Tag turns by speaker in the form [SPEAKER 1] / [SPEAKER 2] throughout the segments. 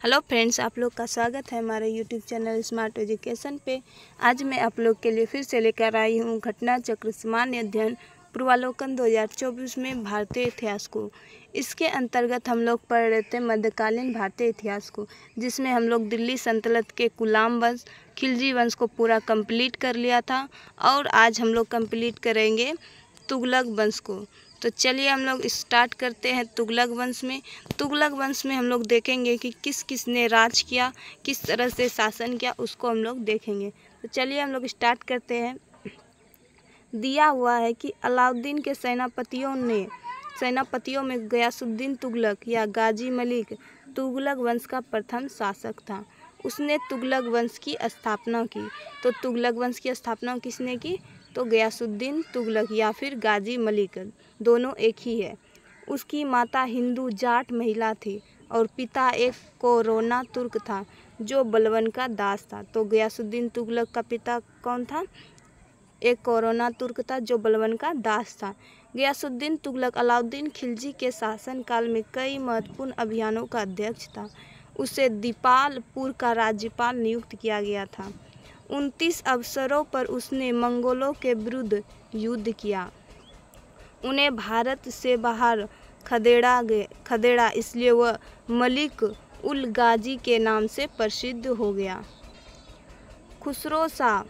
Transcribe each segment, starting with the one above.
[SPEAKER 1] Hello friends, आप लोग का स्वागत है हमारे यूट्यूब चैनल स्मार्ट एजुकेशन पे। आज मैं आप लोग के लिए फिर से लेकर आई हूँ घटना चक्र सामान्य अध्ययन पूर्वावलोकन 2024 में भारतीय इतिहास को। इसके अंतर्गत हम लोग पढ़ रहे थे मध्यकालीन भारतीय इतिहास को, जिसमें हम लोग दिल्ली सल्तनत के गुलाम वंश खिलजी वंश को पूरा कंप्लीट कर लिया था। और आज हम लोग कंप्लीट करेंगे तुगलक वंश को। तो चलिए हम लोग स्टार्ट करते हैं तुगलक वंश में। तुगलक वंश में हम लोग देखेंगे कि किस किस ने राज किया, किस तरह से शासन किया, उसको हम लोग देखेंगे। तो चलिए हम लोग स्टार्ट करते हैं। दिया हुआ है कि अलाउद्दीन के सेनापतियों में गयासुद्दीन तुगलक या गाजी मलिक तुगलक वंश का प्रथम शासक था। उसने तुगलक वंश की स्थापना की। तो तुगलक वंश की स्थापना किसने की? तो गयासुद्दीन तुगलक या फिर गाजी मलिक, दोनों एक ही है। उसकी माता हिंदू जाट महिला थी और पिता एक कोरोना तुर्क था जो बलबन का दास था। तो गयासुद्दीन तुगलक का पिता कौन था? एक कोरोना तुर्क था जो बलबन का दास था। गयासुद्दीन तुगलक अलाउद्दीन खिलजी के शासनकाल में कई महत्वपूर्ण अभियानों का अध्यक्ष था। उसे दीपालपुर का राज्यपाल नियुक्त किया गया था। 29 अवसरों पर उसने मंगोलों के विरुद्ध युद्ध किया। उन्हें भारत से बाहर खदेड़ा, इसलिए वह मलिक उल गाजी के नाम से प्रसिद्ध हो गया। खुसरो शाह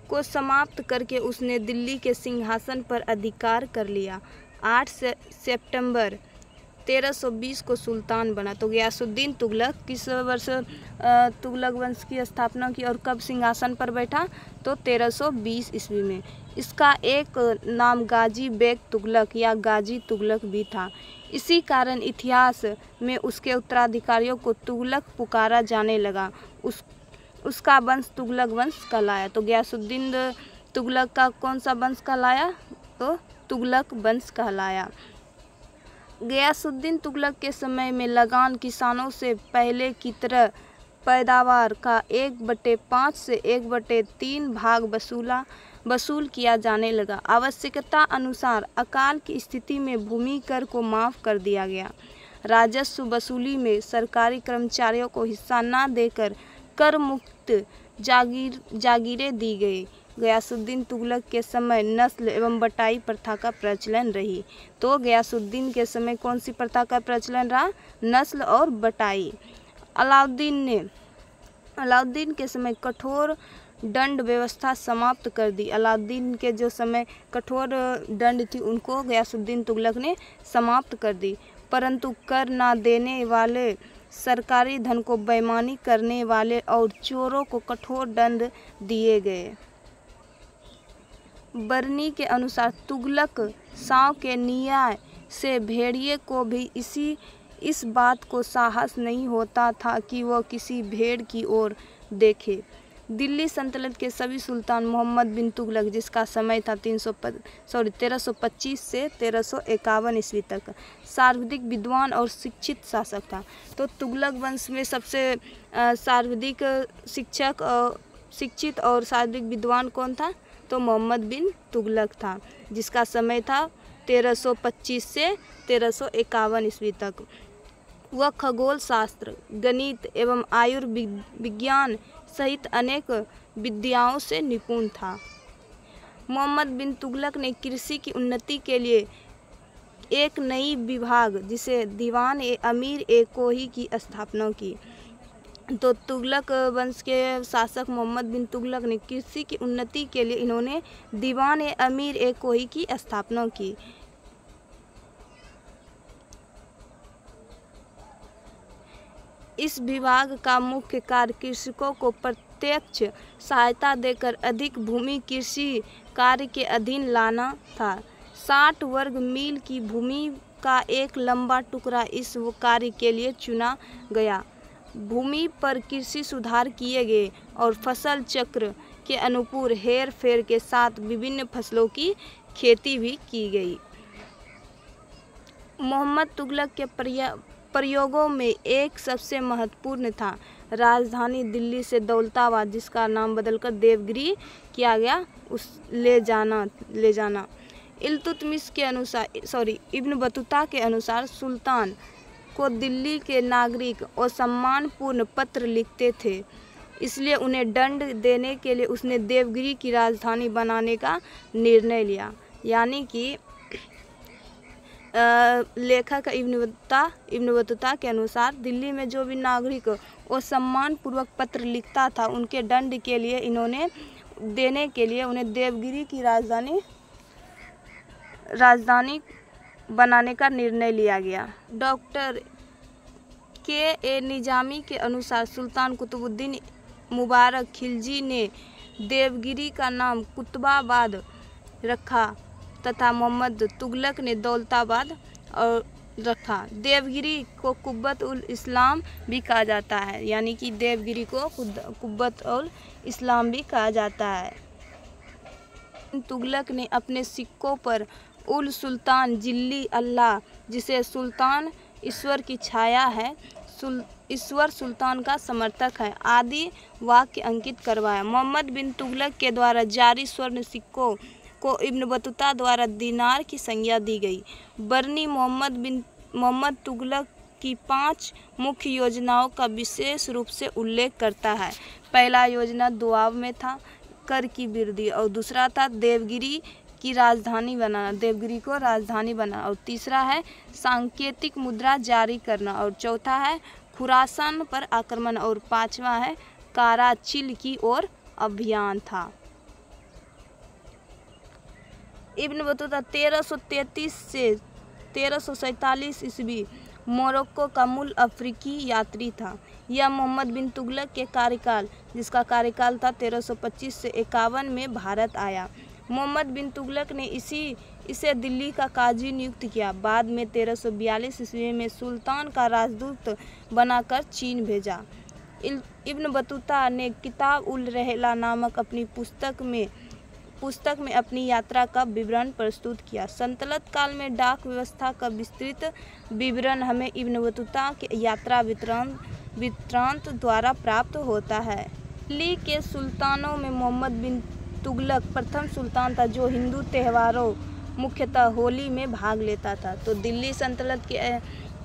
[SPEAKER 1] को समाप्त करके उसने दिल्ली के सिंहासन पर अधिकार कर लिया। 8 सितंबर 1320 को सुल्तान बना। तो गयासुद्दीन तुगलक किस वर्ष तुगलक वंश की स्थापना की और कब सिंहासन पर बैठा? तो 1320 ईस्वी में। इसका एक नाम गाजी बेग तुगलक या गाजी तुगलक भी था। इसी कारण इतिहास में उसके उत्तराधिकारियों को तुगलक पुकारा जाने लगा। उसका वंश तुगलक वंश कहलाया। तो गयासुद्दीन तुगलक का कौन सा वंश कहलाया? तो तुगलक वंश कहलाया। गयासुद्दीन तुगलक के समय में लगान किसानों से पहले की तरह पैदावार का 1/5 से 1/3 भाग वसूल किया जाने लगा। आवश्यकता अनुसार अकाल की स्थिति में भूमि कर को माफ़ कर दिया गया। राजस्व वसूली में सरकारी कर्मचारियों को हिस्सा न देकर कर मुक्त जागीरें दी गई। गयासुद्दीन तुगलक के समय नस्ल एवं बटाई प्रथा का प्रचलन रही। तो गयासुद्दीन के समय कौन सी प्रथा का प्रचलन रहा? नस्ल और बटाई। अलाउद्दीन के समय कठोर दंड व्यवस्था समाप्त कर दी। अलाउद्दीन के जो समय कठोर दंड थी उनको गयासुद्दीन तुगलक ने समाप्त कर दी। परंतु कर ना देने वाले, सरकारी धन को बेईमानी करने वाले और चोरों को कठोर दंड दिए गए। बरनी के अनुसार तुगलक शाह के न्याय से भेड़िए को भी इस बात को साहस नहीं होता था कि वह किसी भेड़ की ओर देखे। दिल्ली सल्तनत के सभी सुल्तान मोहम्मद बिन तुगलक, जिसका समय था 1325 से 1351 ईस्वी तक, सर्वाधिक विद्वान और शिक्षित शासक था। तो तुगलक वंश में सबसे सर्वाधिक शिक्षित और सर्वाधिक विद्वान कौन था? तो मोहम्मद बिन तुगलक था, जिसका समय था 1325 से 1351 ईस्वी तक। वह खगोल शास्त्र, गणित एवं आयुर्विज्ञान सहित अनेक विद्याओं से निपुण था। मोहम्मद बिन तुगलक ने कृषि की उन्नति के लिए एक नई विभाग, जिसे दीवान ए अमीर ए कोही की स्थापना की। तो तुगलक वंश के शासक मोहम्मद बिन तुगलक ने कृषि की उन्नति के लिए इन्होंने दीवान ए अमीर ए कोही की स्थापना की। इस विभाग का मुख्य कार्य कृषकों को प्रत्यक्ष सहायता देकर अधिक भूमि कृषि कार्य के अधीन लाना था। 60 वर्ग मील की भूमि का एक लंबा टुकड़ा इस कार्य के लिए चुना गया। भूमि पर कृषि सुधार किए गए और फसल चक्र के अनुरूप हेर फेर के साथ विभिन्न फसलों की खेती भी की गई। मोहम्मद तुगलक के प्रयोगों में एक सबसे महत्वपूर्ण था राजधानी दिल्ली से दौलताबाद, जिसका नाम बदलकर देवगिरी किया गया, ले जाना। इब्न बतूता के अनुसार सुल्तान को दिल्ली के नागरिक असम्मानपूर्ण पत्र लिखते थे, इसलिए उन्हें दंड देने के लिए उसने देवगिरी की राजधानी बनाने का निर्णय लिया। यानी कि लेखक इब्न बतूता के अनुसार दिल्ली में जो भी नागरिक असम्मानपूर्वक पत्र लिखता था, उनके दंड के लिए इन्होंने देने के लिए उन्हें देवगिरी की राजधानी बनाने का निर्णय लिया गया। डॉक्टर के निजामी के अनुसार सुल्तान कुतुबुद्दीन मुबारक खिलजी ने देवगिरी का नाम कुतुबाबाद रखा तथा मोहम्मद तुगलक ने दौलताबाद और रखा। देवगिरी को कुब्बत उल इस्लाम भी कहा जाता है, यानी कि देवगिरी को कुब्बत उल इस्लाम भी कहा जाता है। तुगलक ने अपने सिक्कों पर उल सुल्तान जिल्ली अल्लाह, जिसे सुल्तान ईश्वर की छाया है, ईश्वर सुल्तान का समर्थक है आदि वाक्य अंकित करवाया। मोहम्मद बिन तुगलक के द्वारा जारी स्वर्ण सिक्कों को इब्न बतूता द्वारा दीनार की संज्ञा दी गई। बरनी मोहम्मद तुगलक की 5 मुख्य योजनाओं का विशेष रूप से उल्लेख करता है। पहला योजना दोआब में था, कर की वृद्धि, और दूसरा था देवगिरी को राजधानी बनाना, और तीसरा है सांकेतिक मुद्रा जारी करना, और चौथा है खुरासान पर आक्रमण, और 5वां है कराचिल की ओर अभियान था। इब्न बतूता 1333 से 1347 ईस्वी मोरक्को का मूल अफ्रीकी यात्री था। यह मोहम्मद बिन तुगलक के कार्यकाल, जिसका कार्यकाल था 1325 से 51 में भारत आया। मोहम्मद बिन तुगलक ने इसे दिल्ली का काजी नियुक्त किया। बाद में 1342 ईस्वी में सुल्तान का राजदूत बनाकर चीन भेजा। इब्न बतूता ने किताब उल रहला नामक अपनी पुस्तक में अपनी यात्रा का विवरण प्रस्तुत किया। सल्तनत काल में डाक व्यवस्था का विस्तृत विवरण हमें इब्न बतूता के यात्रा वृत्तांत द्वारा प्राप्त होता है। दिल्ली के सुल्तानों में मोहम्मद बिन तुगलक प्रथम सुल्तान था जो हिंदू त्योहारों मुख्यतः होली में भाग लेता था। तो दिल्ली सल्तनत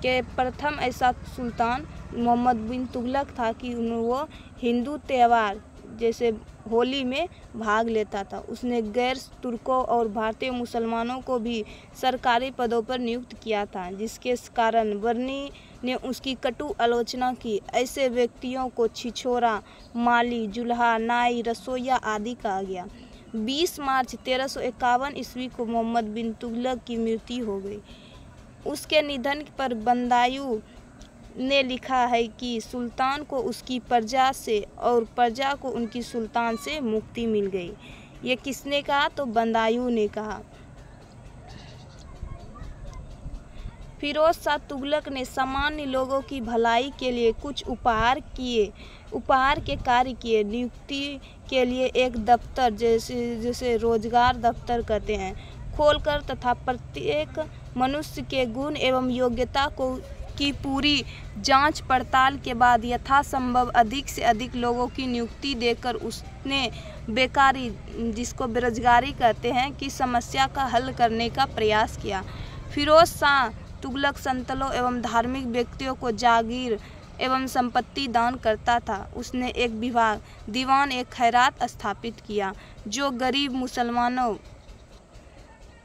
[SPEAKER 1] के प्रथम ऐसा सुल्तान मोहम्मद बिन तुगलक था कि वो हिंदू त्यौहार जैसे होली में भाग लेता था। उसने गैर तुर्कों और भारतीय मुसलमानों को भी सरकारी पदों पर नियुक्त किया था, जिसके कारण बरनी ने उसकी कटु आलोचना की। ऐसे व्यक्तियों को छिछोरा, माली, जुल्हा, नाई, रसोइया आदि कहा गया। 20 मार्च 1351 ईस्वी को मोहम्मद बिन तुगलक की मृत्यु हो गई। उसके निधन पर बदायूं ने लिखा है कि सुल्तान को उसकी प्रजा से और प्रजा को उनकी सुल्तान से मुक्ति मिल गई। ये किसने कहा? तो बदायूं ने कहा। फिरोज शाह तुगलक ने सामान्य लोगों की भलाई के लिए कुछ उपहार के कार्य किए। नियुक्ति के लिए एक दफ्तर, जैसे रोजगार दफ्तर कहते हैं, खोलकर तथा प्रत्येक मनुष्य के गुण एवं योग्यता की पूरी जांच पड़ताल के बाद यथासंभव अधिक से अधिक लोगों की नियुक्ति देकर उसने बेकारी, जिसको बेरोजगारी कहते हैं, की समस्या का हल करने का प्रयास किया। फिरोज शाह तुगलक संतों एवं धार्मिक व्यक्तियों को जागीर एवं संपत्ति दान करता था। उसने एक विभाग दीवान एक खैरात स्थापित किया जो गरीब मुसलमानों,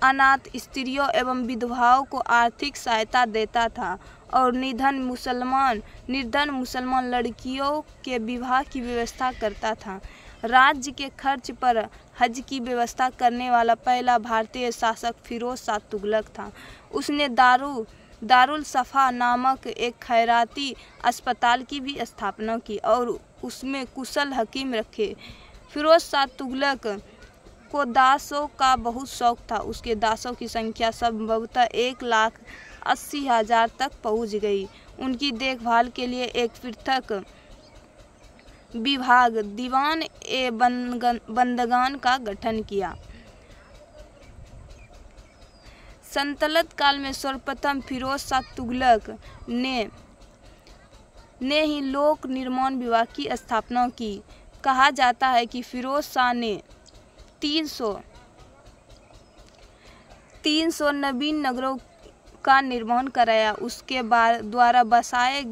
[SPEAKER 1] अनाथ स्त्रियों एवं विधवाओं को आर्थिक सहायता देता था और निर्धन मुसलमान लड़कियों के विवाह की व्यवस्था करता था। राज्य के खर्च पर हज की व्यवस्था करने वाला पहला भारतीय शासक फिरोज शाह तुगलक था। उसने दारुल सफ़ा नामक एक खैराती अस्पताल की भी स्थापना की और उसमें कुशल हकीम रखे। फिरोज शाह तुगलक को दासों का बहुत शौक था। उसके दासों की संख्या संभवतः 1,80,000 तक पहुंच गई। उनकी देखभाल के लिए एक पृथक विभाग दीवान ए बंदगान का गठन किया। सल्तनत काल में सर्वप्रथम फिरोज शाह तुगलक ने ही लोक निर्माण विभाग की स्थापना की। कहा जाता है कि फिरोज शाह ने 300 नवीन नगरों का निर्माण कराया। उसके द्वारा बसाए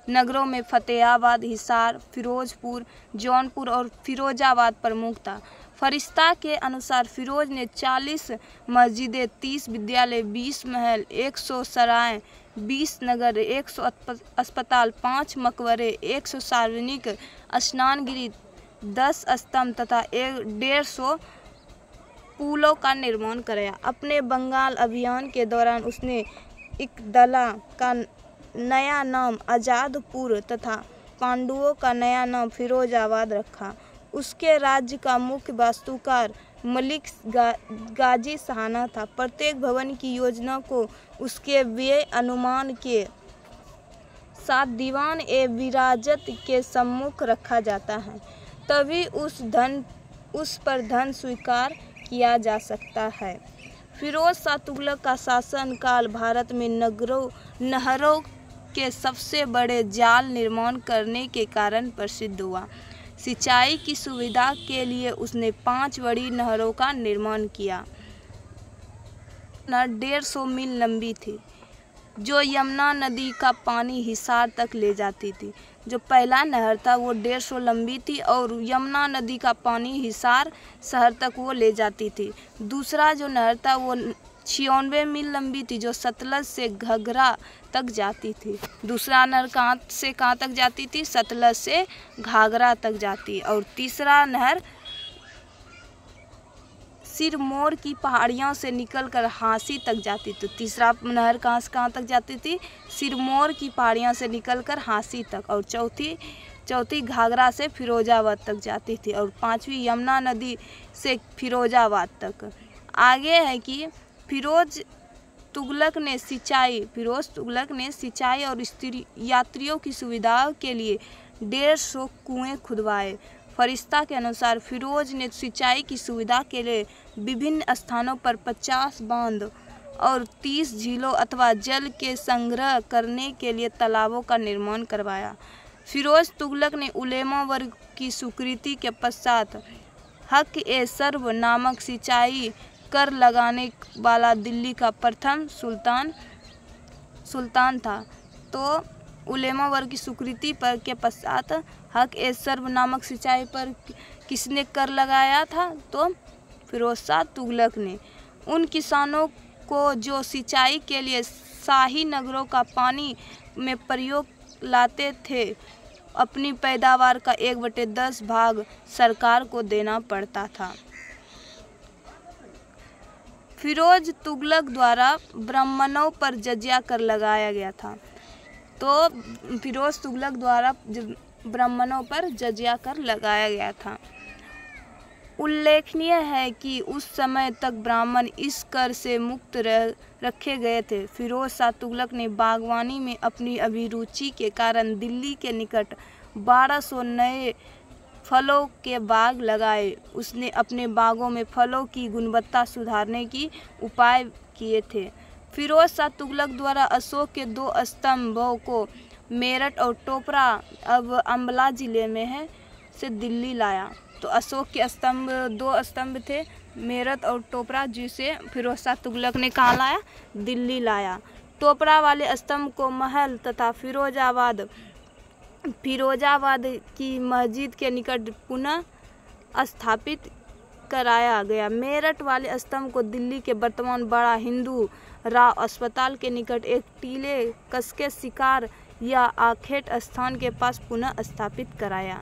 [SPEAKER 1] नगरों में फतेहाबाद, हिसार, फिरोजपुर, जौनपुर और फिरोजाबाद प्रमुख था। फरिश्ता के अनुसार फिरोज ने 40 मस्जिदें, 30 विद्यालय, 20 महल, 100 सराय, 20 नगर, 100 अस्पताल, 5 मकबरे, 100 सार्वजनिक स्नानगृह, 10 स्तंभ तथा 150 पुलों का निर्माण कराया। अपने बंगाल अभियान के दौरान उसने इकदला का नया नाम आज़ादपुर तथा पांडुओं का नया नाम फिरोजाबाद रखा। उसके राज्य का मुख्य वास्तुकार मलिक गाजी सहाना था। प्रत्येक भवन की योजना को उसके व्यय अनुमान के साथ दीवान ए विराजत के सम्मुख रखा जाता है, तभी उस पर धन स्वीकार किया जा सकता है। फिरोज शाह तुगलक का शासनकाल भारत में नहरों के सबसे बड़े जाल निर्माण करने के कारण प्रसिद्ध हुआ। सिंचाई की सुविधा के लिए उसने 5 बड़ी नहरों का निर्माण किया। नहर 150 मील लंबी थी, जो यमुना नदी का पानी हिसार तक ले जाती थी। जो पहला नहर था वो 150 लंबी थी और यमुना नदी का पानी हिसार शहर तक वो ले जाती थी। दूसरा जो नहर था वो 96 मील लंबी थी, जो सतलज से घाघरा तक जाती थी। दूसरा नहर कहाँ से कहाँ तक जाती थी? सतलज से घाघरा तक जाती। और तीसरा नहर सिरमौर की पहाड़ियों से निकलकर हांसी तक जाती थी। तीसरा नहर कहाँ से कहाँ तक जाती थी? सिरमौर की पहाड़ियों से निकलकर हांसी तक। और चौथी घाघरा से फिरोजाबाद तक जाती थी। और 5वीं यमुना नदी से फिरोजाबाद तक। आगे है कि फिरोज तुगलक ने सिंचाई और यात्रियों की सुविधाओं के लिए 150 कुएं खुदवाए। फरिश्ता के अनुसार फिरोज ने सिंचाई की सुविधा के लिए विभिन्न स्थानों पर 50 बांध और 30 झीलों अथवा जल के संग्रह करने के लिए तालाबों का निर्माण करवाया। फिरोज तुगलक ने उलेमा वर्ग की स्वीकृति के पश्चात हक-ए-सर्व नामक सिंचाई कर लगाने वाला दिल्ली का प्रथम सुल्तान था। तो उलेमा वर्ग की स्वीकृति पर के पश्चात हक-ए-सर्व नामक सिंचाई पर किसने कर लगाया था? तो फिरोज शाह तुगलक ने। उन किसानों को जो सिंचाई के लिए शाही नगरों का पानी में प्रयोग लाते थे, अपनी पैदावार का 1/10 भाग सरकार को देना पड़ता था। फिरोज तुगलक द्वारा ब्राह्मणों पर जजिया कर लगाया गया था। तो फिरोज तुगलक द्वारा ब्राह्मणों पर जजिया कर लगाया गया था। उल्लेखनीय है कि उस समय तक ब्राह्मण इस कर से मुक्त रखे गए थे। फिरोज शाह तुगलक ने बागवानी में अपनी अभिरुचि के कारण दिल्ली के निकट 1200 नए फलों के बाग लगाए। उसने अपने बागों में फलों की गुणवत्ता सुधारने की उपाय किए थे। फिरोज शाह तुगलक द्वारा अशोक के 2 स्तंभों को मेरठ और टोपरा, अब अंबाला जिले में है, से दिल्ली लाया। तो अशोक के 2 स्तंभ थे, मेरठ और टोपरा, जिसे फिरोज शाह तुगलक ने कहाँ लाया? दिल्ली लाया। टोपरा वाले स्तंभ को महल तथा फिरोजाबाद की मस्जिद के निकट पुनः स्थापित कराया गया। मेरठ वाले स्तंभ को दिल्ली के वर्तमान बड़ा हिंदू राव अस्पताल के निकट एक टीले कसके शिकार या आखेट स्थान के पास पुनः स्थापित कराया।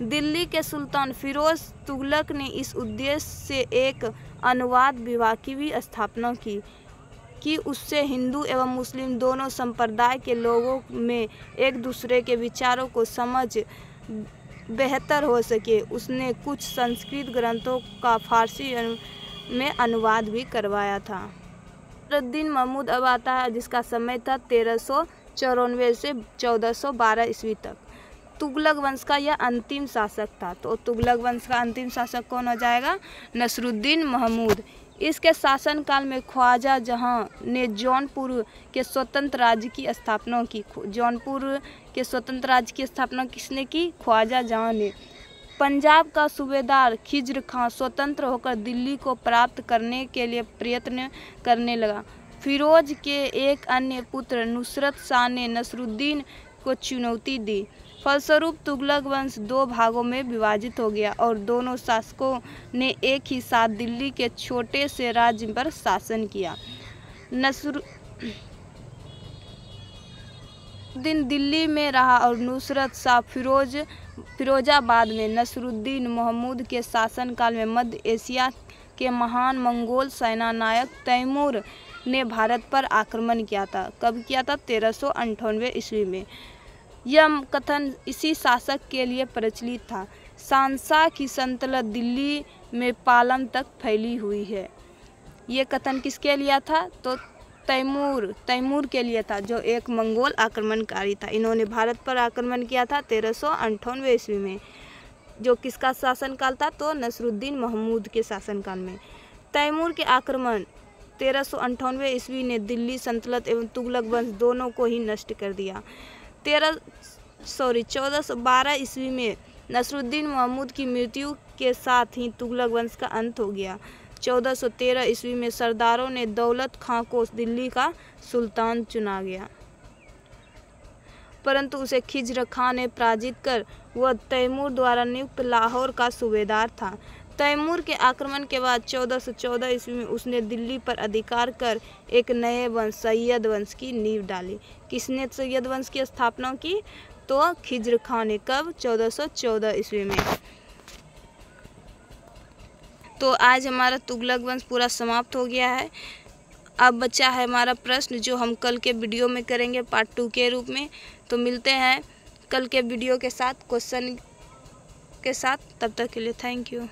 [SPEAKER 1] दिल्ली के सुल्तान फिरोज तुगलक ने इस उद्देश्य से एक अनुवाद विभाग की भी स्थापना की कि उससे हिंदू एवं मुस्लिम दोनों संप्रदाय के लोगों में एक दूसरे के विचारों को समझ बेहतर हो सके। उसने कुछ संस्कृत ग्रंथों का फारसी में अनुवाद भी करवाया था। नसरुद्दीन महमूद अब आता है, जिसका समय था 1394 से 1412 ईस्वी तक। तुगलक वंश का यह अंतिम शासक था। तो तुगलक वंश का अंतिम शासक कौन हो जाएगा? नसरुद्दीन महमूद। इसके शासनकाल में ख्वाजा जहां ने जौनपुर के स्वतंत्र राज्य की स्थापना की। जौनपुर के स्वतंत्र राज्य की स्थापना किसने की? ख्वाजा जहां ने। पंजाब का सूबेदार खिज्र खां स्वतंत्र होकर दिल्ली को प्राप्त करने के लिए प्रयत्न करने लगा। फिरोज के एक अन्य पुत्र नुसरत शाह ने नसरुद्दीन को चुनौती दी। फलस्वरूप तुगलक वंश दो भागों में विभाजित हो गया और दोनों शासकों ने एक ही साथ दिल्ली के छोटे से राज्य पर शासन किया। नसरुद्दीन दिल्ली में रहा और नुसरत शाह फिरोजाबाद में। नसरुद्दीन महमूद के शासनकाल में मध्य एशिया के महान मंगोल सेनानायक तैमूर ने भारत पर आक्रमण किया था। कब किया था? 1398 ईस्वी में। यह कथन इसी शासक के लिए प्रचलित था। शाहनशाह की सल्तनत दिल्ली में पालम तक फैली हुई है। ये कथन किसके लिए था? तो तैमूर के लिए था, जो एक मंगोल आक्रमणकारी था। इन्होंने भारत पर आक्रमण किया था 1398 ईस्वी में। जो किसका शासनकाल था? तो नसरुद्दीन महमूद के शासनकाल में। तैमूर के आक्रमण 1398 ईस्वी ने दिल्ली सल्तनत एवं तुगलक वंश दोनों को ही नष्ट कर दिया। 1412 ईस्वी में नसरुद्दीन महमूद की मृत्यु के साथ ही तुगलक वंश का अंत हो गया। 1413 ईस्वी में सरदारों ने दौलत खां को दिल्ली का सुल्तान चुना गया, परंतु उसे खिज्र खां ने पराजित कर वह तैमूर द्वारा नियुक्त लाहौर का सूबेदार था। तैमूर के आक्रमण के बाद 1414 ईस्वी में उसने दिल्ली पर अधिकार कर एक नए वंश सैयद वंश की नींव डाली। किसने सैयद वंश की स्थापना की? तो खिज्र खां ने। कब? 1414 ईस्वी में। तो आज हमारा तुगलक वंश पूरा समाप्त हो गया है। अब बचा है हमारा प्रश्न, जो हम कल के वीडियो में करेंगे पार्ट 2 के रूप में। तो मिलते हैं कल के वीडियो के साथ, क्वेश्चन के साथ। तब तक के लिए थैंक यू।